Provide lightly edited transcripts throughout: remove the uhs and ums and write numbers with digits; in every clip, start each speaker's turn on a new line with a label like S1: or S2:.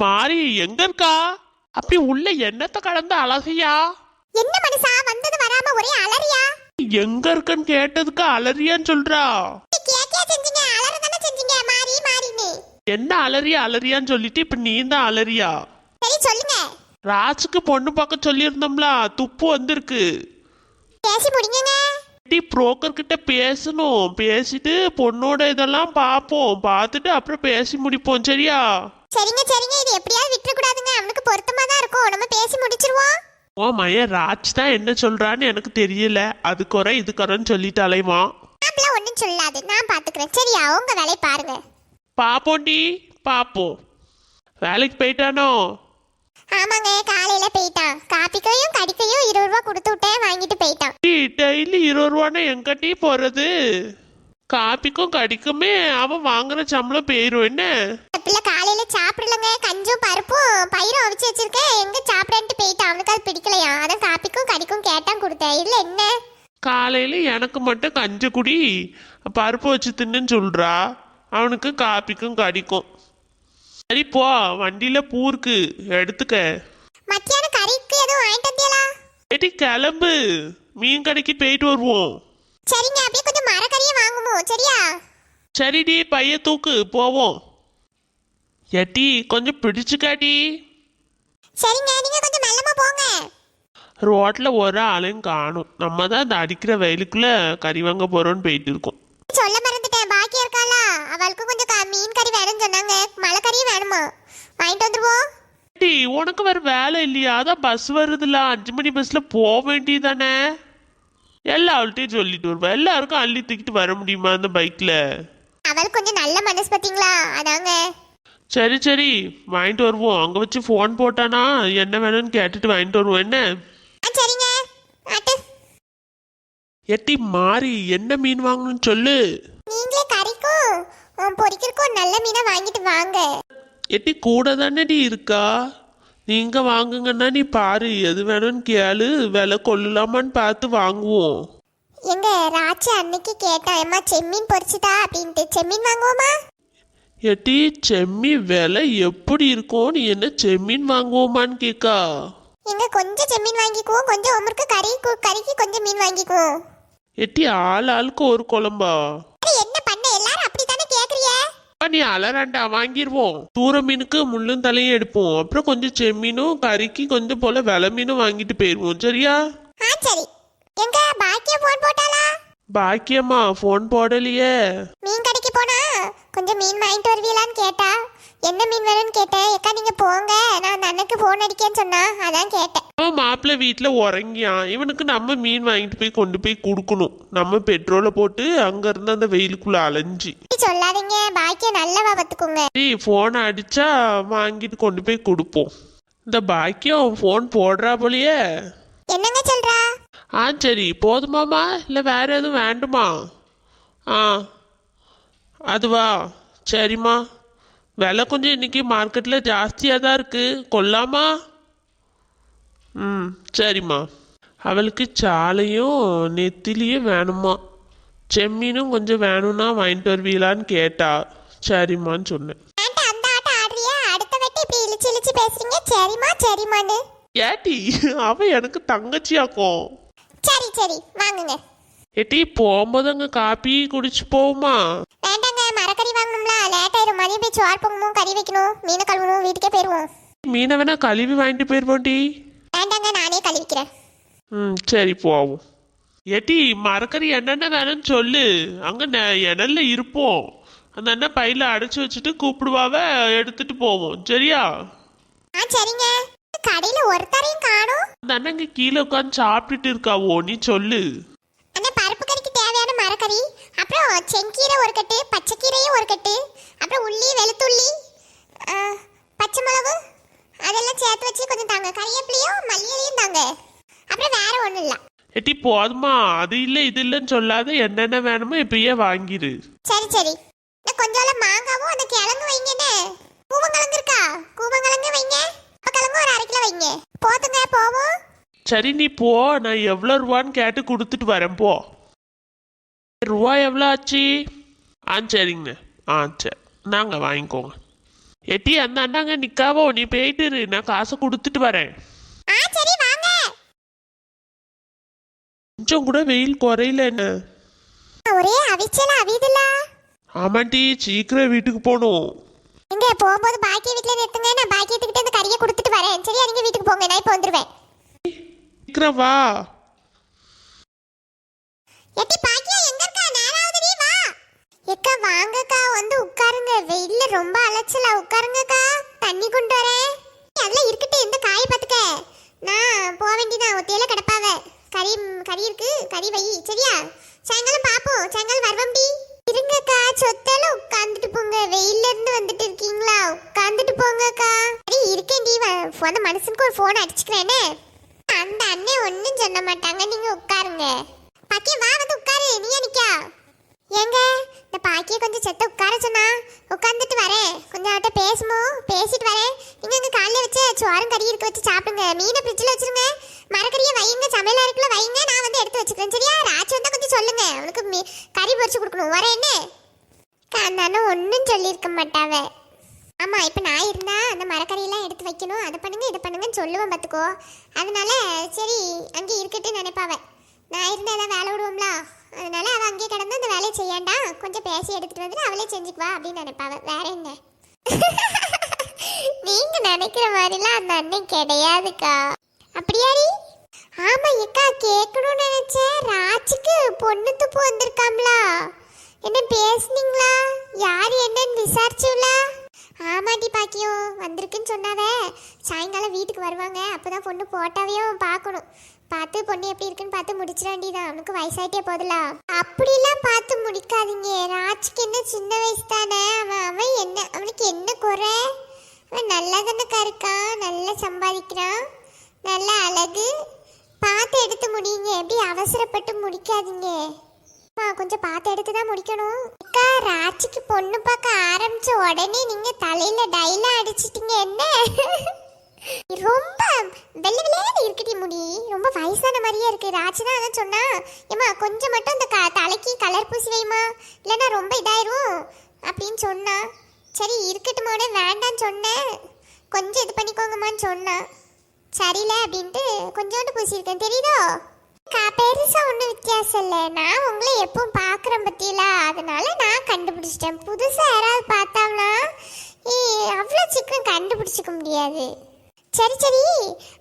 S1: மாறி எங்க இருக்கா? அப்படி உள்ள என்னத்த கலந்து அலசியா?
S2: என்ன மனுஷா வந்தது வராம ஒரே அலறியா?
S1: எங்க இருக்கன்னு கேட்டதுக்கு அலறியான்னு சொல்றா.
S2: கேக்கே செஞ்சீங்க, அலறதானே செஞ்சீங்க. மாறி மாறின்னு
S1: என்ன அலறியான்னு சொல்லிட்டு இப்ப நீ தான் அலறியா?
S2: சரி சொல்லுங்க.
S1: ராஜுக்கு பொண்ணு பார்க்க சொல்லியிருந்தோம்ல, துப்பு வந்திருக்கு.
S2: பேசி முடிங்கங்க.
S1: புரோக்கர் கிட்ட பேசணும், பேசிட்டு பொண்ணோட இதெல்லாம் பார்ப்போம், பார்த்துட்டு அப்புறம் பேசி முடிப்போம். சரியா?
S2: சரிங்க சரிங்க, இது எப்படியாவது விட்டுற கூடாதுங்க. அவனுக்கு பொருத்தமா தான் இருக்கும், நம்ம பேசி முடிச்சிருவோம்.
S1: ஓ மயன் ராஜ் தான் என்ன சொல்றான்னு எனக்கு தெரியல, அது குறை இது குறைன்னு சொல்லிட்டு அலைவான்.
S2: அப்படிலாம் ஒன்றும் சொல்லாது, நான் பாத்துக்கிறேன். சரியா? உங்க வேலையை பாருங்க.
S1: பாப்போண்டி பாப்போம். வேலைக்கு போயிட்டானோ?
S2: ஆமாங்க, காலையில போயிட்டான். காப்பிக்கையும் கடிக்கையும் 20 ரூபா கொடுத்து விட்டேன், வாங்கிட்டு போயிட்டான்.
S1: டெய்லி 20 ரூபான்னா எங்கட்டி போறது? காப்பிக்கும் கடிக்குமே அவன் வாங்குற சம்பளம் போயிரும். என்ன
S2: பிள்ளை காலையில சாப்பிடலங்க, கஞ்சும் பருப்பும் பயிரும் அவிச்சு வச்சிருக்கேன். எங்க சாப்பிடன்ட்டு போயிட்டான். அவனுக்கு அது பிடிக்கலையா, அதான் காப்பிக்கும் கடிக்கும் கேட்டான், கொடுத்தேன். இதுல என்ன?
S1: காலையில எனக்கு மட்டும் கஞ்சி குடி பருப்பு வச்சு தின்னுன்னு சொல்றா, அவனுக்கு காப்பிக்கும் கடிக்கும். சரி போ, வண்டியில பூ இருக்கு எடுத்துக்க.
S2: மத்தியானம் கறிக்கு எதுவும் வாங்கிட்டு வந்தியலா?
S1: ஏடி கிளம்பு, மீன் கடைக்கு போயிட்டு வருவோம்.
S2: சரிங்க, அப்படியே கொஞ்சம் மரக்கறியை வாங்குவோம். சரியா?
S1: சரிடி, பைய தூக்கு போவோம். ஏட்டி கொஞ்சம் பிடிச்சுக்காட்டி.
S2: சரிங்க, நீங்க கொஞ்சம் மெல்லமா போங்க.
S1: ரோட்ல ஒரு ஆளையும் காணும், நம்ம தான் இந்த அடிக்கிற வெயிலுக்குள்ள கறி வாங்க போறோம்னு போயிட்டு இருக்கோம்.
S2: சொல்ல மறந்துட்டேன், பாக்கி இருக்காளா, அவளுக்கு கொஞ்சம் மீன் கறி வேணும்னு சொன்னாங்க. மலை கறியும் வேணுமா, வாங்கிட்டு வந்துருவோம்.
S1: டி உனக்கு வேற வேலை இல்லையா? அதான் பஸ் வருதுல, 5 மணி பஸ்ல போக வேண்டியதானே. எல்லாவள்கிட்டையும் சொல்லிட்டு வருவா, எல்லாருக்கும் அள்ளி தூக்கிட்டு வர முடியுமா அந்த பைக்ல?
S2: அவளுக்கு கொஞ்சம் நல்ல மனசு பார்த்தீங்களா, அதாங்க.
S1: சரி சரி வாங்கிட்டு வருவோம். அங்க வச்சு போன் போட்டானா என்ன வேணும்னு கேட்டுட்டு வாங்கிட்டு வருவோம். என்ன?
S2: சரிங்க. ஆட்டு
S1: எட்டி மாறி என்ன மீன் வாங்கணும்னு சொல்லு.
S2: நீங்களே கறிக்கும் பொரிக்கிறக்கும் நல்ல மீனை வாங்கிட்டு வாங்க.
S1: எட்டி கூட தானே இருக்கா, நீங்க வாங்குங்கன்னா நீ பாரு, எது வேணும்னு கேளு, விலை கொள்ளலாமான்னு பார்த்து வாங்குவோம்.
S2: எங்க ராச்சி அன்னைக்கு கேட்டா, அம்மா செம்மீன் பொரிச்சுதா அப்படின்ட்டு. செம்மீன் வாங்குவோமா?
S1: எட்டி செம்மீன் விலை எப்படி இருக்கும், நீ என்ன செம்மீன் வாங்குவோமான்னு கேக்கா.
S2: எங்க கொஞ்சம் செம்மீன் வாங்கிக்குவோம், கொஞ்சம் உமருக்கு கறிக்கு கொஞ்சம் மீன் வாங்கிக்குவோம்.
S1: எட்டி ஆளுக்கு ஒரு குழம்பா?
S2: என்ன பண்ண, எல்லாரும் அப்படித்தானே கேக்குறிய?
S1: நீ அலறாண்டா, வாங்கிடுவோம். தூர மீனுக்கு முள்ளும் தலையும் எடுப்போம், அப்புறம் கொஞ்சம் செம்மீனும் கறிக்கு கொஞ்சம் போல விலை மீனும் வாங்கிட்டு போயிருவோம். சரியா?
S2: சரி. எங்க பாக்கியா போன் போட்டாளா?
S1: பாக்கியம்மா போன் போடலையே.
S2: மீன் கடைக்கு போனா கொஞ்சம் மீன் வாங்கிட்டு வருவீங்களான்னு கேட்டா. என்ன மீன் வேணும்னு கேட்டேன். ஏக்கா நீங்க போங்க, நான் அந்த அண்ணனுக்கு போன் அடிக்கேன்னு சொன்னா, அதான் கேட்டேன்.
S1: அவன் மாப்பிள்ளை வீட்டுல உறங்கியான், இவனுக்கு நம்ம மீன் வாங்கிட்டு போய் கொண்டு போய் கொடுக்கணும். நம்ம பெட்ரோலை போட்டு அங்க இருந்து அந்த வெயிலுக்குள்ள அலைஞ்சி.
S2: சொல்லாதீங்க, பாக்கியா நல்லவா பார்த்துக்கோங்க.
S1: போனை அடிச்சா வாங்கிட்டு கொண்டு போய் கொடுப்போம். இந்த பாக்கியம் போன் போடுறா போலியே.
S2: என்னங்க சொல்றா?
S1: சரி போதுமாமா, இல்லை வேற எதுவும் வேண்டுமா? அதுவா? சரிம்மா, விலை கொஞ்சம் இன்னைக்கு மார்க்கெட்டில் ஜாஸ்தியாக தான் இருக்கு, கொள்ளாமா? சரிம்மா. அவளுக்கு சாலையும் நெத்திலியும் வேணுமா, செம்மீனும் கொஞ்சம் வேணும்னா வாங்கிட்டு வருவீங்களான்னு கேட்டா. சரிம்மான்னு சொன்னேன்.
S2: அந்த ஆட்ட ஆடுறியா? அடுத்த வெட்டி இப்படி இழிச்சு இழிச்சு பேசுறீங்க. சரிம்மா சரிம்மான்னு.
S1: ஏட்டி அவ எனக்கு தங்கச்சியாக்கும்.
S2: சரி சரி வாங்குங்க.
S1: ஏட்டி போகும்போது அங்கே காப்பி குடிச்சு போகுமா?
S2: வேண்டாங்க, மரக்கறி வாங்கணும்ல, லேட் ஆயிரும். மதியம் போய் சோறு பொங்கணும், கறி வைக்கணும், மீனை கழுவணும், வீட்டுக்கே போயிடுவோம்.
S1: மீனை வேணா கழுவி வாங்கிட்டு போயிருவோம். டீ
S2: வேண்டாங்க, நானே கழுவிக்கிறேன்.
S1: சரி போவோம். ஏட்டி மரக்கறி என்னென்ன வேணும்னு சொல்லு, அங்கே இணல்ல இருப்போம். அந்த அண்ணன் பையில அடைச்சி வச்சுட்டு கூப்பிடுவாவ, எடுத்துட்டு போவோம். சரியா?
S2: சரிங்க. கடையில ஒருத்தரையும் காணோம்.
S1: அந்த அண்ணன் இங்கே கீழே உட்காந்து சாப்பிட்டுட்டு இருக்காவோ, நீ சொல்லு.
S2: அந்த பருப்பு கறிக்கு தேவையான மரக்கறி, அப்புறம் செங்கீரை ஒரு கட்டு, பச்சைக்கீரையும் ஒரு கட்டு, அப்புறம் உள்ளி, வெளுத்துள்ளி, பச்சை மிளகு அதெல்லாம் சேர்த்து வச்சு கொஞ்சம் தாங்க. கறிவேப்பிலையும் மல்லியலையும் தாங்க. அப்புறம் வேற ஒன்றும் இல்லை.
S1: ஏட்டி போதுமா, அது இல்லை இது இல்லைன்னு சொல்லாத, என்னென்ன வேணுமோ இப்பயே வாங்கிடு.
S2: சரி சரி. கொஞ்சம் மாங்காவும் அந்த கிழங்கு வைங்கண்ணே. கூவங்கிழங்கு இருக்கா? கூவங்கிழங்கு வைங்க. கிழங்கு ஒரு 1/2 கிலோ வைங்க. போதுங்க, போவோம்.
S1: சரி நீ போ, நான் எவ்வளோ ரூபான்னு கேட்டு கொடுத்துட்டு வரேன். போ. ரூபா எவ்வளோ ஆச்சு? சரிங்கண்ணே. சரி நாங்கள் வாங்கிக்கோங்க. எட்டி அந்த அண்ணாங்க நிக்காவோ, நீ போயிட்டு இரு, நான் காசை கொடுத்துட்டு வரேன்.
S2: ஆ சரி வாங்க.
S1: கொஞ்சம் கூட வெயில் குறையில என்ன?
S2: ஒரே அவிச்சல அவிதுல.
S1: ஆமாண்டி, சீக்கிரம் வீட்டுக்கு போகணும்.
S2: எங்க போகும்போது பாக்கிய வீட்ல நிறுத்துங்க, நான் பாக்கியத்துக்கிட்ட இந்த கறியை கொடுத்துட்டு வரேன். சரியா, நீங்க வீட்டுக்கு போங்க, நான் இப்போ வந்துருவேன்.
S1: சீக்கிரம் வா.
S2: எட்டி பாக்கியா எங்க இருக்கா? நேராவது நீ வா. எக்கா வாங்கக்கா, வந்து உட்காருங்க. வெயில்ல ரொம்ப அலைச்சலா, உட்காருங்கக்கா. தண்ணி கொண்டு வரேன். அதெல்லாம் இருக்கட்டும், இந்த காயை பார்த்துக்க. நான் போக வேண்டியதான், ஒத்தையில கிடப்பாவ. கறி கறி இருக்கு, கறி வை. சரியா, சாயங்காலம் பாப்போம். சாயங்காலம் வருவோம்டி. இருங்கக்கா, சொத்தால உட்காந்துட்டு போங்க. வெயில்ல இருந்து வந்துட்டு இருக்கீங்களா, உட்காந்துட்டு போங்கக்கா. சரி இருக்கேன்டி, அந்த மனுஷனுக்கு ஒரு போன் அடிச்சுக்கிறேனே. அந்த அண்ணே ஒன்னும் சொல்ல மாட்டாங்க, நீங்க உட்காருங்க. பாக்கிய வா, வந்து உட்காரு. நீ நிக்கா ஏங்க? இந்த பாக்கிய கொஞ்சம் செத்த உட்கார சொன்னா உட்காந்துட்டு வரேன். கொஞ்சம் அவட்ட பேசிட்டு வரேன். நீங்க அங்க காலையில வச்ச சோறும் கறி இருக்க வச்சு சாப்பிடுங்க. மீனை ஃப்ரிட்ஜில் வச்சிருங்க. மரக்கறியை வைங்க, சமையல் அறைக்குள்ள வைங்க. நான் வந்து எடுத்து வச்சுக்கிறேன். சரியா, ராஜ் வந்தா கொஞ்சம் சொல்லுங்க, அவனுக்கு கறி பொரிச்சு கொடுக்கணும். வரேன் என்ன? அந்த அண்ணன் ஒன்றும் சொல்லியிருக்க மாட்டாவ. ஆமா, இப்போ நான் இருந்தா அந்த மரக்கறியெல்லாம் எடுத்து வைக்கணும், அதை பண்ணுங்க இதை பண்ணுங்கன்னு சொல்லுவேன் பார்த்துக்கோ. அதனால சரி அங்கே இருக்கட்டு நினைப்பாவ. நான் இருந்தா ஏதாவது வேலை விடுவோம்ல, அதனால அவள் அங்கேயே கிடந்து அந்த வேலையை செய்யாண்டா, கொஞ்சம் பேசி எடுத்துட்டு வந்துட்டு அவளே செஞ்சுக்குவா அப்படின்னு நினைப்பாவ. வேற என்ன? நீங்க நினைக்கிற மாதிரிலாம் அந்த அண்ணன் கிடையாதுக்கா. அப்படியாடி? ஆமா ஏக்கா, கேட்கணும்னு நினைச்சேன். ராஜுக்கு பொண்ணு துப்பு வந்திருக்காம்ல, என்ன பேசுனீங்களா? யார் என்னன்னு விசாரிச்சுங்களா? ஆமாட்டி பாக்கியம் வந்திருக்குன்னு சொன்னாவே. சாயங்காலம் வீட்டுக்கு வருவாங்க, அப்போதான் பொண்ணு போட்டாவையும் பார்க்கணும். பார்த்து பொண்ணு எப்படி இருக்குன்னு பார்த்து முடிச்சிட வேண்டியதான். அவனுக்கு வயசாயிட்டே போதில்ல. அப்படிலாம் பார்த்து முடிக்காதீங்க. ராஜுக்கு என்ன சின்ன வயசு தானே. அவன் என்ன, அவனுக்கு என்ன குறை? அவன் நல்லா தானக்கா இருக்கான், நல்லா சம்பாதிக்கிறான், நல்ல அழகு. பார்த்து எடுத்து முடியுங்க, எப்படி அவசரப்பட்டு முடிக்காதீங்க. கொஞ்சம் பார்த்து எடுத்து தான் முடிக்கணும். அக்கா, ராஜிக்கு பொண்ணு பார்க்க ஆரம்பிச்ச உடனே நீங்க தலையில டைலாம் அடிச்சிட்டீங்க. என்ன ரொம்ப வெள்ளை வெள்ளையான இருக்கட்டி முடி, ரொம்ப வயசான மாதிரியே இருக்கு. ராஜி தான் அதான் சொன்னா, ஏமா கொஞ்சம் மட்டும் இந்த தலைக்கு கலர் பூசி வைமா, இல்லைன்னா ரொம்ப இதாயிரும் அப்படின்னு சொன்னா. சரி இருக்கட்டுமோட வேண்டான்னு சொன்னேன். கொஞ்சம் இது பண்ணிக்கோங்கம்மான்னு சொன்னா. சரியில்லை அப்படின்ட்டு கொஞ்சோண்டு பூசியிருக்கேன், தெரியுதோ? பெருசா ஒன்றும் வித்தியாசம் இல்லை. நான் உங்களை எப்பவும் பார்க்குறேன் பத்தியில, அதனால நான் கண்டுபிடிச்சிட்டேன். புதுசா யாராவது பார்த்தாங்கன்னா அவ்வளோ சீக்கிரம் கண்டுபிடிச்சிக்க முடியாது. சரி சரி,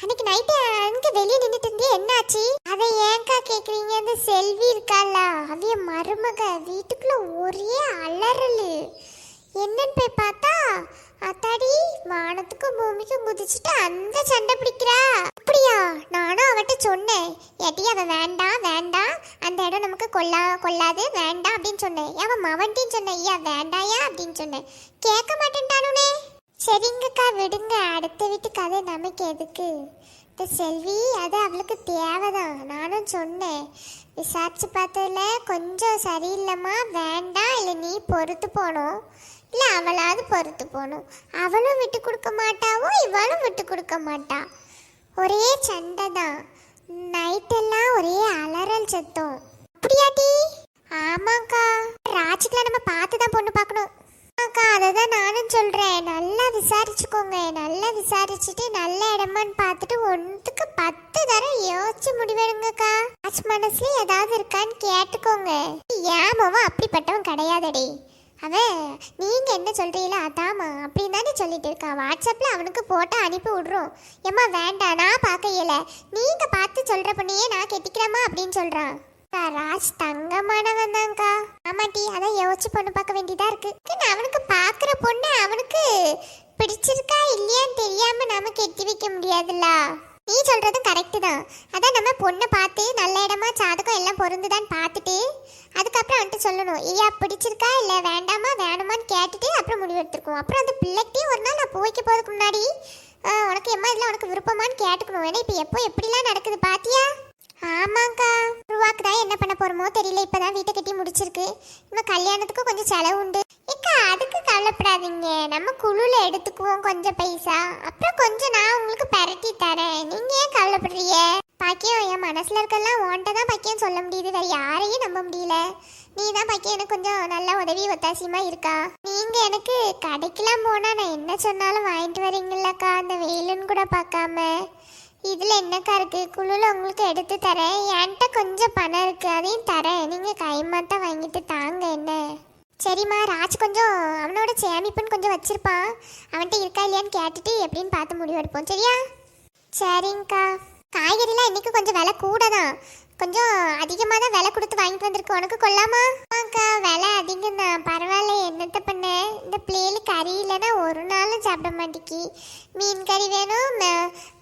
S2: அன்னைக்கு நைட்டு அங்கே வெளியே நின்றுட்டு இருந்தே என்னாச்சு? அதை ஏன்க்கா கேட்குறீங்க? அந்த செல்வி இருக்கால, அவைய மருமக வீட்டுக்குள்ள ஒரே அலறல். என்னன்னு போய் பார்த்தா அத்தாடி வானத்துக்கும் பூமிக்கும் குதிச்சுட்டு அந்த சண்டை பிடிக்கிறா. அப்படியா? நானும் அவட்ட சொன்னேன், ஏட்டி அவன் வேண்டாம் வேண்டாம், அந்த இடம் நமக்கு கொள்ளாது வேண்டாம் அப்படின்னு சொன்னேன். அவன் மவன்ட்டின்னு சொன்னேன், ஐயா வேண்டாயா அப்படின்னு சொன்னேன். கேட்க மாட்டேன்டானுனே. சரிங்கக்கா விடுங்க, அடுத்த வீட்டு கதை நமக்கு எதுக்கு? இந்த செல்வி அது அவளுக்கு தேவைதான். நானும் சொன்னேன், விசாரிச்சு பார்த்ததுல கொஞ்சம் சரியில்லைம்மா, வேண்டாம், இல்லை நீ பொறுத்து போகணும், இல்லை அவளாவது பொறுத்து போகணும். அவளும் விட்டு கொடுக்க மாட்டாவோ, இவளும் விட்டு கொடுக்க மாட்டா. ஒரே சண்டை தான், நைட்டெல்லாம் ஒரே அலறல் சத்தம். அப்படியாட்டி? ஆமாக்கா, ராஜுக்கெல்லாம் நம்ம பார்த்து தான் பொண்ணு பார்க்கணும். அக்கா அதை தான் நானும் சொல்கிறேன், நல்லா விசாரிச்சுக்கோங்க. நல்லா விசாரிச்சுட்டு நல்ல இடமான்னு பார்த்துட்டு 1க்கு 10 தரம் யோசிச்சு முடிவெடுங்கக்கா. ஆச்சு மனசுல ஏதாவது இருக்கான்னு கேட்டுக்கோங்க. ஏமாவோ அப்படிப்பட்டவன் கிடையாதடி. அவன் நீங்க என்ன சொல்றீங்களோ அதாம்மா அப்படின்னு தானே சொல்லிட்டு இருக்கான். வாட்ஸ்அப்ல அவனுக்கு போட்டோ அனுப்பி விடுறோம். ஏம்மா வேண்டாம், நான் பார்க்கையில நீங்க பார்த்து சொல்ற பொண்ணையே நான் கெட்டிக்கிறேம்மா அப்படின்னு சொல்றான். ராஜ் தங்கமானவன் தான்க்கா. ஆமாட்டி, அதான் யோசிச்சு பொண்ணு பார்க்க வேண்டியதா இருக்கு. அவனுக்கு பார்க்குற பொண்ணு அவனுக்கு பிடிச்சிருக்கா இல்லையான்னு தெரியாம நம்ம கெட்டி வைக்க முடியாதுல்ல. நீ சொல்றதும் கரெக்டு தான். அதான் நம்ம பொண்ணை பார்த்து நல்ல இடமா ஜாதகம் எல்லாம் பொருந்துதான்னு பார்த்துட்டு அதுக்கப்புறம் வந்துட்டு சொல்லணும், ஐயா பிடிச்சிருக்கா இல்லை வேண்டாமா வேணுமான்னு கேட்டுட்டு அப்புறம் முடிவு எடுத்துருக்கோம். அப்புறம் அந்த பிள்ளைகிட்டையும் ஒரு நாள் நான் போய்க்க போகிறதுக்கு முன்னாடி உனக்கு எம்மா இதில் உனக்கு விருப்பமானு கேட்டுக்கணும். ஏன்னா இப்போ எப்போ எப்படிலாம் நடக்குது பாத்தியா? ஆமாக்கா, ரூபாக்கு தான் என்ன பண்ண போறோமோ தெரியல. இப்பதான் வீட்டை கட்டி முடிச்சிருக்கு. இன்னும் கல்யாணத்துக்கும் கொஞ்சம் செலவு உண்டு. ஏக்கா அதுக்கு கவலைப்படாதீங்க, நம்ம குழுல எடுத்துக்குவோம் கொஞ்சம் பைசா. அப்புறம் கொஞ்சம் நான் உங்களுக்கு பரட்டி தரேன். நீங்க ஏன் கவலைப்படுறீங்க? பாக்கியம் என் மனசுல இருக்கெல்லாம் ஓன்ட்ட தான் பாக்கியம் சொல்ல முடியுது, வேற யாரையும் நம்ப முடியல. நீ தான் பாக்கி எனக்கு கொஞ்சம் நல்ல உதவி ஒத்தாசியமா இருக்கா. நீங்க எனக்கு கடைக்கெல்லாம் போனா நான் என்ன சொன்னாலும் வாங்கிட்டு வரீங்கல்லக்கா, அந்த வெயிலுன்னு கூட பார்க்காம. இதுல என்னக்கா இருக்கு, குழுல உங்களுக்கு எடுத்து தரேன். என்கிட்ட கொஞ்சம் பணம் இருக்கு, அதையும் தரேன். நீங்க கைமாத்தான் வாங்கிட்டு தாங்க என்ன. சரிம்மா, ராஜ் கொஞ்சம் அவனோட சேமிப்புன்னு கொஞ்சம் வச்சிருப்பான். அவன்கிட்ட இருக்கா இல்லையான்னு கேட்டுட்டு எப்படின்னு பார்த்து முடிவு எடுப்போம். சரியா? சரிங்கக்கா. காய்கறிலாம் இன்னைக்கு கொஞ்சம் விலை கூட தான், கொஞ்சம் அதிகமாக தான் விலை கொடுத்து வாங்கிட்டு வந்திருக்கு. உனக்கு கொள்ளாமா? அக்கா விலை அதிகம் தான், பரவாயில்ல. என்னத்த பண்ண, இந்த பிள்ளைகளு கறி இல்லைன்னா ஒரு நாளும் சாப்பிட மாட்டேக்கி. மீன் கறி வேணும்,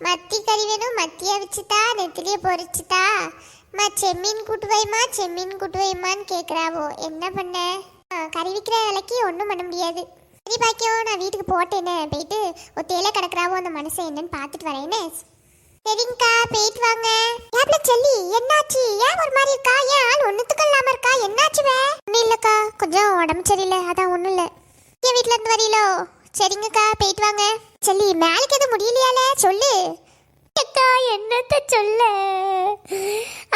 S2: மத்தி கறி வேணும், மத்தியை வச்சுதா, நெத்திலியை பொரிச்சுதா, செம்மீன் கூட்டு வைமா, செம்மீன் கூட்டு வைமான்னு கேட்குறாவோ. என்ன பண்ண, கறி விற்கிற விலைக்கு ஒன்றும் பண்ண முடியாது. சரி பாக்கியம், நான் வீட்டுக்கு போட்டேனே, போயிட்டு ஒத்தையில கிடக்குறாவோ அந்த மனுஷன் என்னன்னு பார்த்துட்டு வரேனே. சரிங்கக்கா, போயிட்டு வாங்க. ஏப்ல செல்லி, என்னாச்சு? ஏன் ஒரு மாதிரி இருக்கா? ஏன் ஆள் ஒன்றுத்துக்கும் இல்லாமல் இருக்கா? என்னாச்சுவே? ஒன்றும் இல்லைக்கா, கொஞ்சம் உடம்பு சரியில்லை, அதான் ஒன்றும் இல்லை. என் வீட்டில் இருந்து வரீங்களோ? சரிங்கக்கா, போயிட்டு வாங்க. செல்லி, மேலுக்கு எதுவும் முடியலையால? சொல்லு அக்கா. என்னத்த சொல்ல,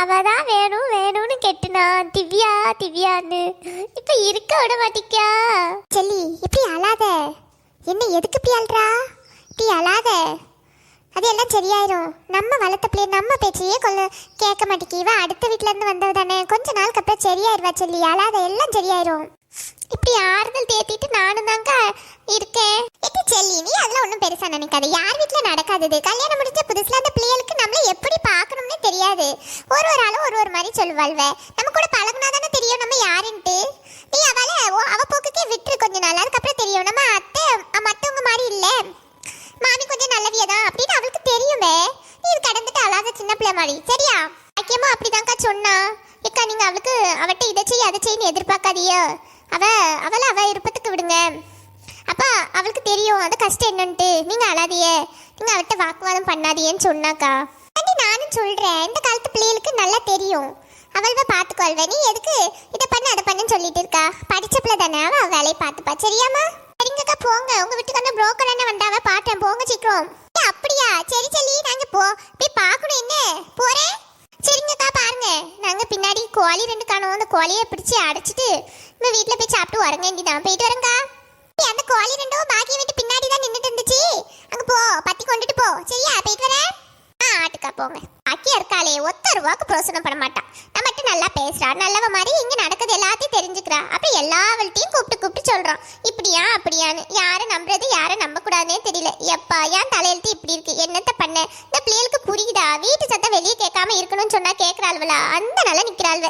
S2: அவதான் வேணும் வேணும்னு கெட்டுனா திவ்யா திவ்யான்னு, இப்ப இருக்க விட மாட்டிக்கா. செல்லி, இப்படி அழாத. என்ன, எதுக்கு இப்படி அழுறா? இப்படி அழாத, அதெல்லாம் சரியாயிரும். நம்ம வளர்த்த பிள்ளை நம்ம பேச்சையே கேட்க மாட்டேங்கிவா. அடுத்த வீட்டுல இருந்து வந்தவ தானே, கொஞ்ச நாளுக்கு அப்புறம் சரியாயிருவா. சொல்லி அழாத, எல்லாம் சரியாயிரும். இப்படி ஆறுதல் தேத்திட்டு நானும் தாங்க இருக்கேன். எட்டி செல்லி, நீ அதெல்லாம் ஒன்றும் பெருசா நினைக்காது. யார் வீட்டுல நடக்காதது. கல்யாணம் முடிஞ்ச புதுசுல அந்த பிள்ளைகளுக்கு நம்மள எப்படி பார்க்கணும்னு தெரியாது. ஒரு ஆளும் ஒரு மாதிரி சொல்லுவாள்வ. நம்ம கூட பழகுனா தானே தெரியும் நம்ம யாருன்ட்டு. நீ அவ போக்குக்கே விட்டுரு கொஞ்ச நாள், அதுக்கப்புறம் தெரியும். நம்ம அத்தை மற்றவங்க மாதிரி இல்லை, மாமி கொஞ்சம் நல்லவியதான் அப்படின்னு அவளுக்கு தெரியுமே. நீ இது கடந்துட்டு அழாத சின்ன பிள்ளை மாதிரி. சரியா? ஐக்கியமா அப்படிதான்க்கா சொன்னா. ஏக்கா, நீங்க அவளுக்கு அவட்ட இதை செய்ய அதை செய்யன்னு எதிர்பார்க்காதியோ. அவளை விருப்பத்துக்கு விடுங்க. அப்ப அவளுக்கு தெரியும் அது கஷ்டம் என்னன்ட்டு. நீங்க அழாதியே, நீங்க அவட்ட வாக்குவாதம் பண்ணாதியேன்னு சொன்னாக்கா. நானும் சொல்றேன், இந்த காலத்து பிள்ளைகளுக்கு நல்லா தெரியும், அவள்வ பார்த்துக்கொள்வே. நீ எதுக்கு இதை பண்ணு அதை பண்ணுன்னு சொல்லிட்டு இருக்கா? படிச்ச பிள்ளை தானே, அவ வேலையை பார்த்துப்பா. சரியாமா? சரிங்கக்கா, போங்க. உங்க வீட்டுக்கு அந்த புரோக்கர் என்ன வந்தாவ பாட்டேன், போங்க சீக்கிரம். அப்படியா? சரி சொல்லி நாங்க போய் பார்க்கணும். என்ன போறேன்? சரிங்கக்கா, பாருங்க. நாங்க பின்னாடி கோழி 2 காணோம், அந்த கோழியை பிடிச்சி அடைச்சிட்டு நம்ம வீட்டுல போய் சாப்பிட்டு வரங்க. இங்கதான் போயிட்டு வரேங்கா. அந்த கோழி 2 பாக்கிய வீட்டு பின்னாடி தான் நின்றுட்டு இருந்துச்சு. அங்க போ, பத்தி கொண்டுட்டு போ. சரியா? போயிட்டு வரேன். ஆட்டுக்கா போங்க. அக்கியா இருக்காளே, ஒத்த ரூபாக்கு பிரோசனம் பண்ண மாட்டான். நம்மகிட்ட நல்லா பேசுறா, நல்லவ மாதிரி இங்க நடக்குது எல்லாத்தையும் தெரிஞ்சுக்கிறா. அப்ப எல்லாவள்கிட்டையும் கூப்பிட்டு சொல்றான் இப்படியா அப்படியான்னு. யாரை நம்புறது யாரை நம்ப கூடாதுன்னே தெரியல. எப்பா ஏன் தலையெழுத்து இப்படி இருக்கு? என்னத்த பண்ண? இந்த பிள்ளைகளுக்கு புரியுதா? வீட்டு சத்தம் வெளியே கேட்காம இருக்கணும்னு சொன்னா கேட்கறாள்வளா? அந்த நல்லா நிக்கிறாள்வ.